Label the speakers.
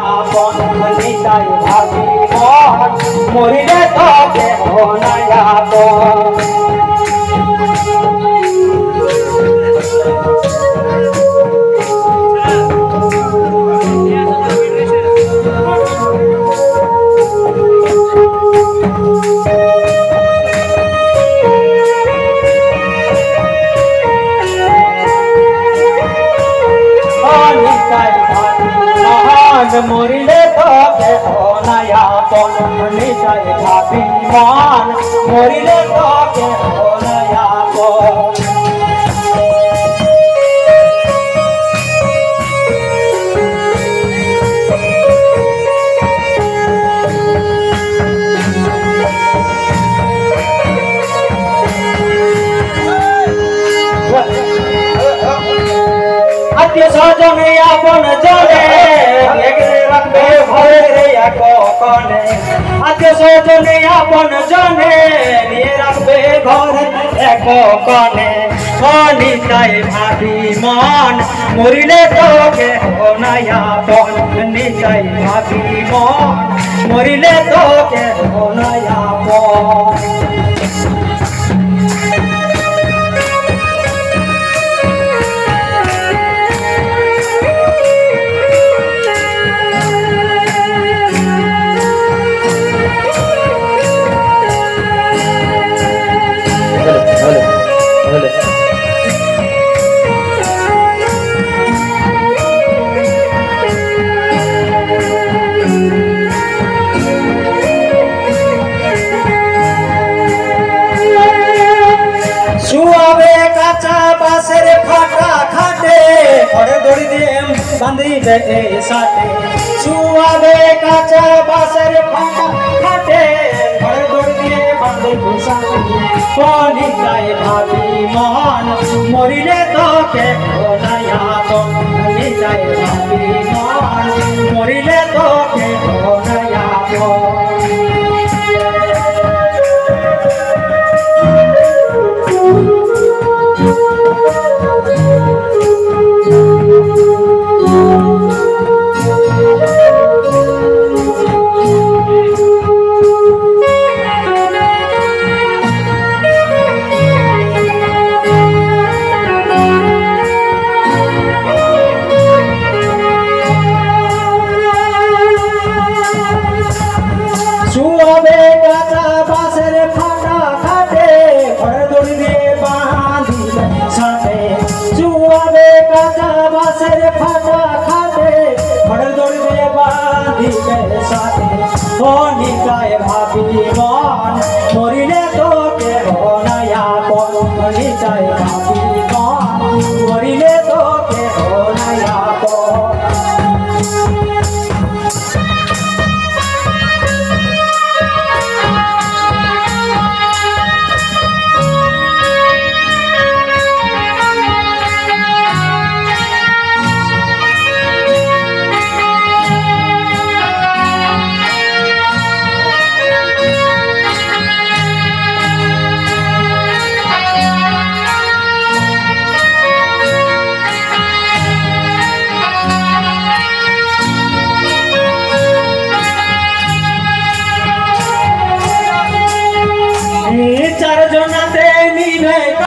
Speaker 1: আপন নিতাই ভাবি মন মরিলে তো কেহ নাই আপন মরিলে তো কেহ নাই আপন নিতাই ভাবি মন মরিলে তো কেহ নাই আপন আত্মীয় স্বজনে আপন জনে রাখবে ঘরে কনে আত্মীয় স্বজনে আপন জনে নিয়ে রাখবে ঘরে এক কনে নিতাই ভাবি মন মরিলে তো কেহ নাই আপন নিতাই ভাবি মন মরিলে তো কেহ নাই আপন শুয়াবে কাঁচা বাঁশের ফাটা খাটে ঘরে দড়ি দিয়ে বাঁধিবে এই সাথে শুয়াবে কাঁচা বাঁশের ফাটা খাটে ঘরে দড়ি দিয়ে বাঁধিবে সাথে নিতাই ভাবি মন মরিলে তো কেহ নাই আপন নিতাই ভাবি মন মরিলে তো কেহ নাই আপন শুয়াবে কাঁচা বাঁশের ফাটা খাটে ঘরে দড়ি দিয়ে বাঁধিবে সাথে শুয়াবে কাঁচা বাঁশের ফাটা খাটে ঘরে দড়ি দিয়ে বাঁধিবে সাথে নিতাই ভাবি মন মরিলে তো